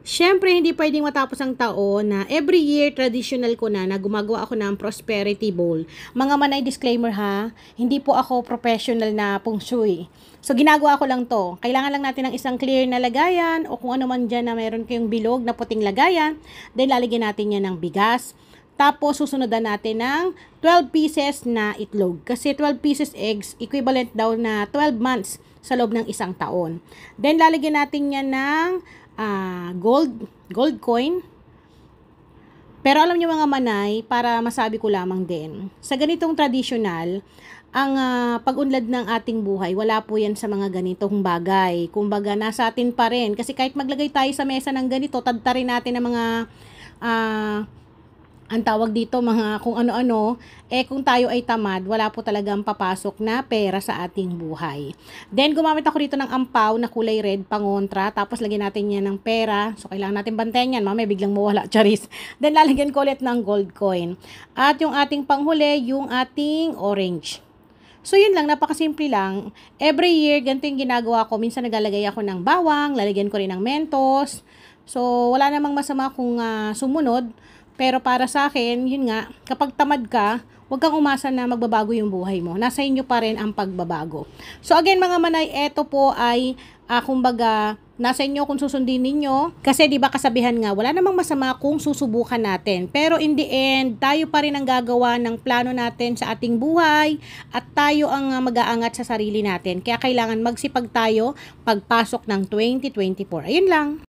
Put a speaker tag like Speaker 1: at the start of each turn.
Speaker 1: Siyempre, hindi pwedeng matapos ang taon na every year traditional ko na gumagawa ako ng prosperity bowl. Mga manay disclaimer ha, hindi po ako professional na feng shui. So, ginagawa ko lang to. Kailangan lang natin ng isang clear na lagayan o kung ano man dyan na mayroon kayong bilog na puting lagayan. Then, lalagyan natin yan ng bigas. Tapos, susunod natin ng 12 pieces na itlog. Kasi 12 pieces eggs, equivalent daw na 12 months sa loob ng isang taon. Then, lalagyan natin yan ng gold coin. Pero alam niyo mga manay, para masabi ko lamang din, sa ganitong traditional, ang pag-unlad ng ating buhay, wala po yan sa mga ganitong bagay. Kumbaga, nasa atin pa rin. Kasi kahit maglagay tayo sa mesa ng ganito, tadtarin natin ng mga ang tawag dito mga kung ano-ano, kung tayo ay tamad, wala po talagang papasok na pera sa ating buhay. Then, gumamit ako dito ng ampaw na kulay red, pangontra, tapos lagyan natin yan ng pera. So, kailangan natin bantayan yan, mamaya biglang mawala, charis. Then, lalagyan ko ulit ng gold coin. At yung ating panghuli, yung ating orange. So, yun lang, napakasimple lang. Every year, ganito yung ginagawa ko. Minsan naglalagay ako ng bawang, lalagyan ko rin ng mentos. So, wala namang masama kung sumunod. Pero para sa akin, yun nga, kapag tamad ka, huwag kang umasa na magbabago yung buhay mo. Nasa inyo pa rin ang pagbabago. So again mga manay, eto po ay kumbaga nasa inyo kung susundin ninyo. Kasi 'di ba kasabihan nga, wala namang masama kung susubukan natin. Pero in the end, tayo pa rin ang gagawa ng plano natin sa ating buhay at tayo ang mag-aangat sa sarili natin. Kaya kailangan magsipag tayo pagpasok ng 2024. Ayun lang.